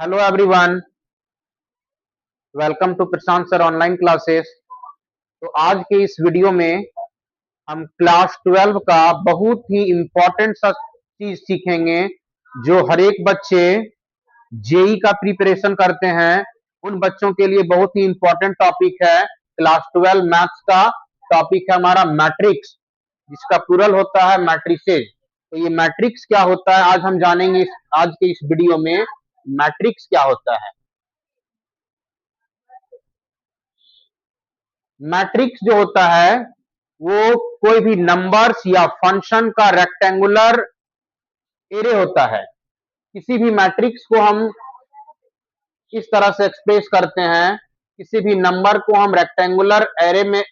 Hello everyone, welcome to Prashant sir online classes. तो आज के इस वीडियो में हम क्लास 12 का बहुत ही इंपॉर्टेंट सा चीज सीखेंगे जो हर एक बच्चे जेई का प्रिपरेशन करते हैं उन बच्चों के लिए बहुत ही इंपॉर्टेंट टॉपिक है। क्लास 12 मैथ्स का टॉपिक है हमारा मैट्रिक्स, जिसका प्लूरल होता है मैट्रिसेज। तो ये मैट्रिक्स क्या होता है आज हम जानेंगे आज के इस वीडियो में। मैट्रिक्स क्या होता है? मैट्रिक्स जो होता है वो कोई भी नंबर्स या फंक्शन का रेक्टेंगुलर एरे होता है। किसी भी मैट्रिक्स को हम इस तरह से एक्सप्रेस करते हैं, किसी भी नंबर को हम रेक्टेंगुलर एरे में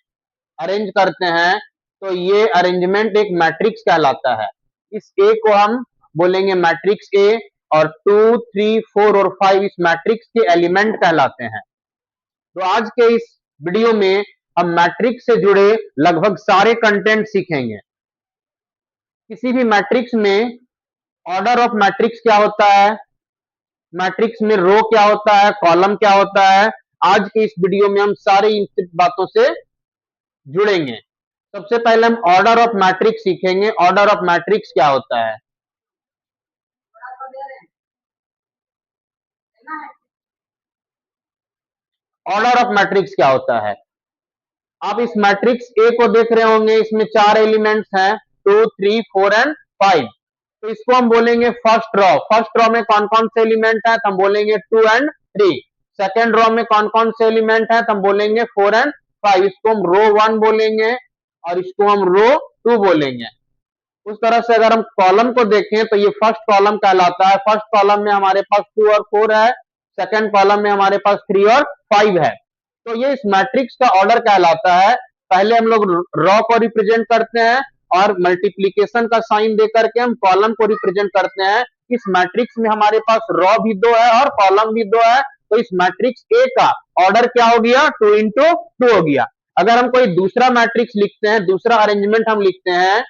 अरेंज करते हैं तो ये अरेंजमेंट एक मैट्रिक्स कहलाता है। इस ए को हम बोलेंगे मैट्रिक्स ए, और 2, 3, 4 और 5 इस मैट्रिक्स के एलिमेंट कहलाते हैं। तो आज के इस वीडियो में हम मैट्रिक्स से जुड़े लगभग सारे कंटेंट सीखेंगे। किसी भी मैट्रिक्स में ऑर्डर ऑफ मैट्रिक्स क्या होता है, मैट्रिक्स में रो क्या होता है, कॉलम क्या होता है, आज के इस वीडियो में हम सारी इन बातों से जुड़ेंगे। सबसे पहले हम ऑर्डर ऑफ मैट्रिक्स सीखेंगे। ऑर्डर ऑफ मैट्रिक्स क्या होता है? ऑर्डर ऑफ मैट्रिक्स क्या होता है? आप इस मैट्रिक्स ए को देख रहे होंगे, इसमें 4 एलिमेंट्स हैं, 2, 3, 4 एंड 5। तो इसको हम बोलेंगे फर्स्ट रॉ। फर्स्ट रॉ में कौन कौन से एलिमेंट है? तो हम बोलेंगे 2 एंड 3। सेकेंड रॉ में कौन कौन से एलिमेंट है? तो हम बोलेंगे 4 एंड 5। इसको हम रो 1 बोलेंगे और इसको हम रो 2 बोलेंगे। उस तरह से अगर हम कॉलम को देखें तो ये फर्स्ट कॉलम कहलाता है। फर्स्ट कॉलम में हमारे पास 2 और 4 है, सेकंड कॉलम में हमारे पास 3 और 5 है। तो ये इस मैट्रिक्स का ऑर्डर कहलाता है। पहले हम लोग रॉ को रिप्रेजेंट करते हैं और मल्टीप्लीकेशन का साइन दे करके हम कॉलम को रिप्रेजेंट करते हैं। इस मैट्रिक्स में हमारे पास रॉ भी 2 है और कॉलम भी 2 है। तो इस मैट्रिक्स ए का ऑर्डर क्या हो गया? 2 इंटू 2 हो गया। अगर हम कोई दूसरा मैट्रिक्स लिखते हैं, दूसरा अरेंजमेंट हम लिखते हैं,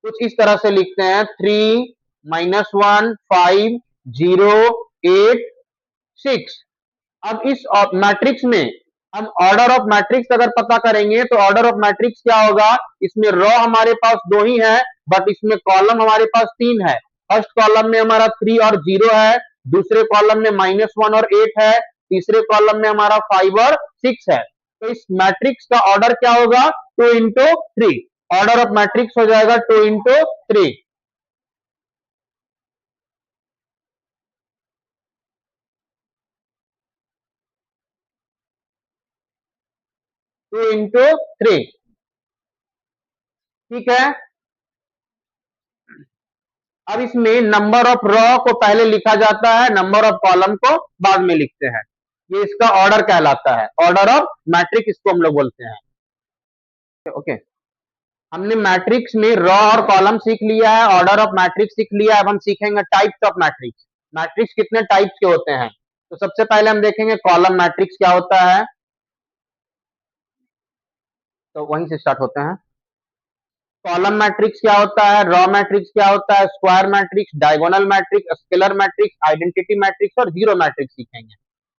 कुछ इस तरह से लिखते हैं 3, -1, 5, 0, 8, 6। अब इस मैट्रिक्स में हम ऑर्डर ऑफ मैट्रिक्स अगर पता करेंगे तो ऑर्डर ऑफ मैट्रिक्स क्या होगा? इसमें रॉ हमारे पास 2 ही है, बट इसमें कॉलम हमारे पास 3 है। फर्स्ट कॉलम में हमारा 3 और 0 है, दूसरे कॉलम में -1 और 8 है, तीसरे कॉलम में हमारा 5 और 6 है। तो इस मैट्रिक्स का ऑर्डर क्या होगा? 2 इंटू 3। ऑर्डर ऑफ मैट्रिक्स हो जाएगा 2 इंटू 3। 2 इंटू 3, ठीक है। अब इसमें नंबर ऑफ रॉ को पहले लिखा जाता है, नंबर ऑफ कॉलम को बाद में लिखते हैं। ये इसका ऑर्डर कहलाता है, ऑर्डर ऑफ मैट्रिक्स इसको हम लोग बोलते हैं। ओके, हमने मैट्रिक्स में रॉ और कॉलम सीख लिया है, ऑर्डर ऑफ मैट्रिक्स सीख लिया है। अब हम सीखेंगे टाइप्स ऑफ मैट्रिक्स। मैट्रिक्स कितने टाइप्स के होते हैं? तो सबसे पहले हम देखेंगे कॉलम मैट्रिक्स क्या होता है। तो वहीं से स्टार्ट होते हैं। कॉलम मैट्रिक्स क्या होता है, रॉ मैट्रिक्स क्या होता है, square matrix, diagonal matrix, scalar matrix, identity matrix और जीरो मैट्रिक्स सीखेंगे।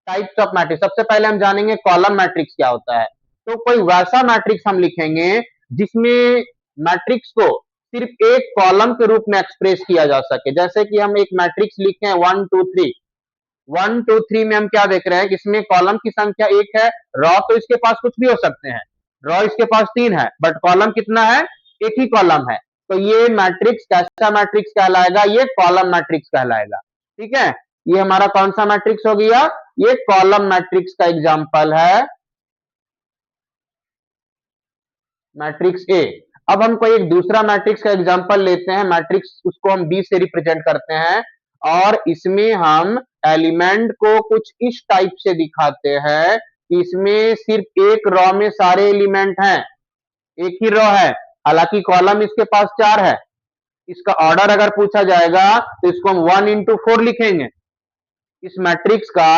टाइप्स ऑफ मैट्रिक्स, सबसे पहले हम जानेंगे कॉलम मैट्रिक्स क्या होता है। तो कोई वैसा मैट्रिक्स हम लिखेंगे जिसमें मैट्रिक्स को सिर्फ एक कॉलम के रूप में एक्सप्रेस किया जा सके। जैसे कि हम एक मैट्रिक्स लिखे हैं 1, 2, 3। 1, 2, 3 में हम क्या देख रहे हैं? इसमें कॉलम की संख्या 1 है, रॉ तो इसके पास कुछ भी हो सकते हैं। रॉ इसके पास 3 है, बट कॉलम कितना है? एक ही कॉलम है। तो ये मैट्रिक्स कैसा मैट्रिक्स कहलाएगा? ये कॉलम मैट्रिक्स कहलाएगा। ठीक है, ये हमारा कौन सा मैट्रिक्स हो गया? ये कॉलम मैट्रिक्स का एग्जांपल है मैट्रिक्स ए। अब हम कोई एक दूसरा मैट्रिक्स का एग्जांपल लेते हैं। मैट्रिक्स उसको हम बी से रिप्रेजेंट करते हैं और इसमें हम एलिमेंट को कुछ इस टाइप से दिखाते हैं। इसमें सिर्फ एक रॉ में सारे एलिमेंट हैं, एक ही रॉ है, हालांकि कॉलम इसके पास 4 है। इसका ऑर्डर अगर पूछा जाएगा तो इसको हम 1 इंटू 4 लिखेंगे। इस मैट्रिक्स का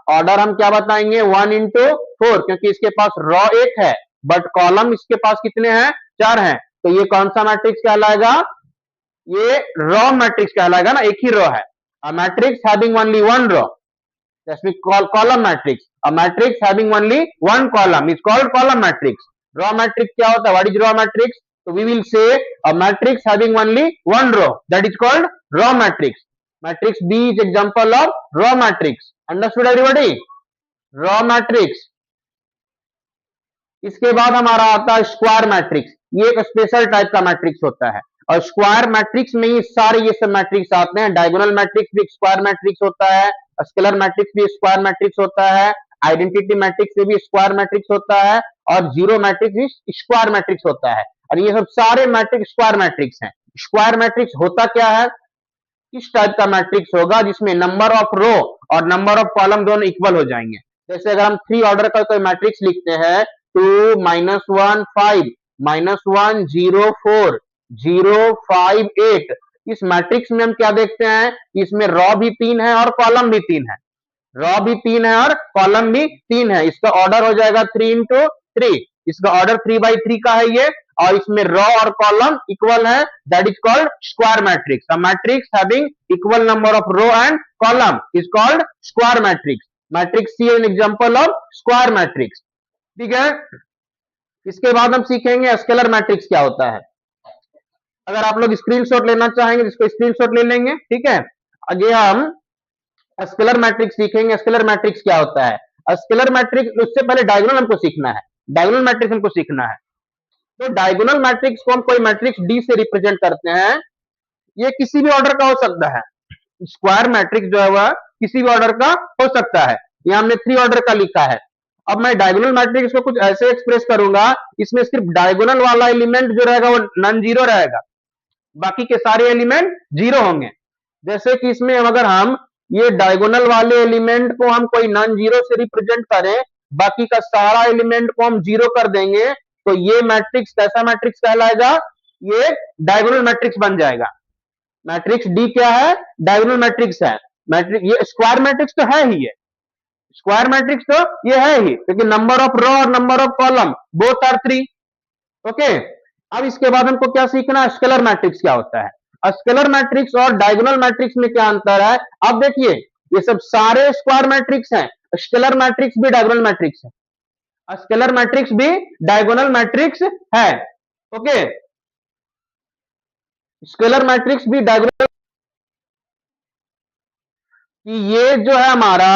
ऑर्डर हम क्या बताएंगे? 1 इंटू 4, क्योंकि इसके पास रॉ 1 है बट कॉलम इसके पास कितने हैं? 4 हैं। तो ये कौन सा मैट्रिक्स कहलाएगा? ये रॉ मैट्रिक्स कहलाएगा ना, एक ही रॉ है। A matrix having only one row, that's we call column matrix. A matrix having only one column is called column matrix. Raw matrix क्या होता है? What is raw matrix? So we will say a matrix having only one row, that is called raw matrix. Matrix B is example of raw matrix. Understood everybody? Raw matrix. इसके बाद हमारा आता है square matrix. ये एक special type का matrix होता है और स्क्वायर मैट्रिक्स में ही सारे ये सब मैट्रिक्स आते हैं। डायगोनल मैट्रिक्स भी स्क्वायर मैट्रिक्स होता है, स्केलर मैट्रिक्स भी स्क्वायर मैट्रिक्स होता है, आइडेंटिटी मैट्रिक्स भी स्क्वायर मैट्रिक्स होता है और जीरो मैट्रिक्स भी स्क्वायर मैट्रिक्स होता है। और ये सब सारे मैट्रिक्स स्क्वायर मैट्रिक्स हैं। स्क्वायर मैट्रिक्स होता क्या है? इस टाइप का मैट्रिक्स होगा जिसमें नंबर ऑफ रो और नंबर ऑफ कॉलम दोनों इक्वल हो जाएंगे। जैसे अगर हम 3 ऑर्डर का कोई मैट्रिक्स लिखते हैं 2 -1 5 -1 0 4 0 5 8, इस मैट्रिक्स में हम क्या देखते हैं? इसमें रॉ भी 3 है और कॉलम भी 3 है। रॉ भी 3 है और कॉलम भी 3 है। इसका ऑर्डर हो जाएगा 3 into 3। इसका ऑर्डर 3/3 का है ये, और इसमें रॉ और कॉलम इक्वल है, that is called square matrix. A matrix having equal number of row and column is called square matrix. Matrix C an example of square matrix. ठीक है, इसके बाद हम सीखेंगे स्केलर मैट्रिक्स क्या होता है। अगर आप लोग स्क्रीनशॉट लेना चाहेंगे इसको स्क्रीनशॉट ले लेंगे। ठीक है, आगे हम स्केलर मैट्रिक्स सीखेंगे। स्केलर मैट्रिक्स क्या होता है? स्केलर मैट्रिक्स, उससे पहले डायगोनल हमको सीखना है। डायगोनल मैट्रिक्स हमको सीखना है। तो डायगोनल मैट्रिक्स को हम कोई मैट्रिक्स डी से रिप्रेजेंट करते हैं। ये किसी भी ऑर्डर का हो सकता है। स्क्वायर मैट्रिक्स जो है वह किसी भी ऑर्डर का हो सकता है। यहां हमने 3 ऑर्डर का लिखा है। अब मैं डायगोनल मैट्रिक्स को कुछ ऐसे एक्सप्रेस करूंगा, इसमें सिर्फ डायगोनल वाला एलिमेंट जो रहेगा वो नॉन जीरो रहेगा, बाकी के सारे एलिमेंट जीरो होंगे। जैसे कि इसमें अगर हम ये डायगोनल वाले एलिमेंट को हम कोई नॉन जीरो से रिप्रेजेंट करें, बाकी का सारा एलिमेंट को हम जीरो कर देंगे, तो ये मैट्रिक्स कैसा मैट्रिक्स कहलाएगा? ये डायगोनल मैट्रिक्स बन जाएगा। मैट्रिक्स डी क्या है? डायगोनल मैट्रिक्स है। मैट्रिक्स ये स्क्वायर मैट्रिक्स तो है ही, ये स्क्वायर मैट्रिक्स तो ये है ही, क्योंकि नंबर ऑफ रो और number of column both are 3। Okay, अब इसके बाद हमको क्या सीखना है? स्केलर मैट्रिक्स क्या होता है। स्केलर मैट्रिक्स और डायगोनल मैट्रिक्स में क्या अंतर है? अब देखिए, ये सब सारे स्क्वायर मैट्रिक्स हैं, स्केलर मैट्रिक्स भी डायगोनल मैट्रिक्स है, स्केलर मैट्रिक्स भी डायगोनल मैट्रिक्स है। ओके, स्केलर मैट्रिक्स भी डायगोनल, कि ये जो है हमारा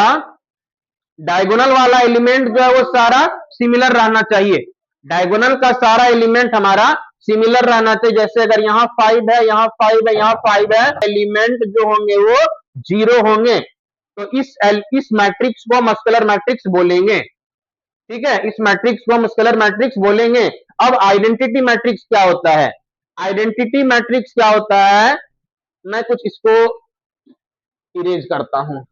डायगोनल वाला एलिमेंट जो है वो सारा सिमिलर रहना चाहिए। डायगोनल का सारा एलिमेंट हमारा सिमिलर रहना चाहिए। जैसे अगर यहाँ 5 है, यहाँ 5 है, यहाँ 5 है, एलिमेंट जो होंगे वो जीरो होंगे। तो इस मैट्रिक्स को हम स्केलर मैट्रिक्स बोलेंगे। ठीक है, इस मैट्रिक्स को हम स्केलर मैट्रिक्स बोलेंगे। अब आइडेंटिटी मैट्रिक्स क्या होता है? आइडेंटिटी मैट्रिक्स क्या होता है? मैं कुछ इसको इरेज करता हूं।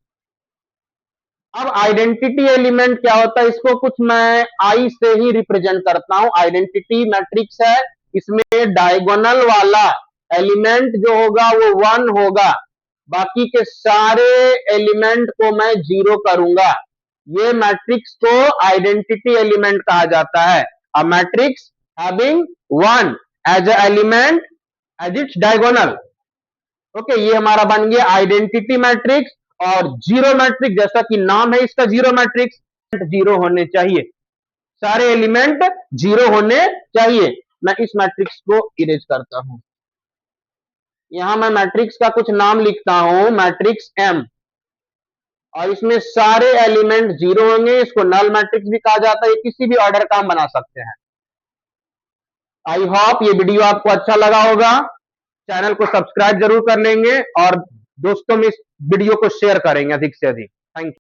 अब आइडेंटिटी एलिमेंट क्या होता है? इसको कुछ मैं आई से ही रिप्रेजेंट करता हूं। आइडेंटिटी मैट्रिक्स है, इसमें डायगोनल वाला एलिमेंट जो होगा वो 1 होगा, बाकी के सारे एलिमेंट को मैं जीरो करूंगा। ये मैट्रिक्स को आइडेंटिटी एलिमेंट कहा जाता है। A matrix having 1 as a element as its diagonal. Okay, ये हमारा बन गया आइडेंटिटी मैट्रिक्स। और जीरो मैट्रिक्स, जैसा कि नाम है इसका जीरो मैट्रिक्स, जीरो होने चाहिए, सारे एलिमेंट जीरो होने चाहिए। मैं इस मैट्रिक्स को इरेज करता हूं। यहां मैं मैट्रिक्स का कुछ नाम लिखता हूं, मैट्रिक्स एम, और इसमें सारे एलिमेंट जीरो होंगे। इसको नल मैट्रिक्स भी कहा जाता है। किसी भी ऑर्डर का हम बना सकते हैं। आई होप ये वीडियो आपको अच्छा लगा होगा। चैनल को सब्सक्राइब जरूर कर लेंगे और दोस्तों में इस वीडियो को शेयर करेंगे अधिक से अधिक।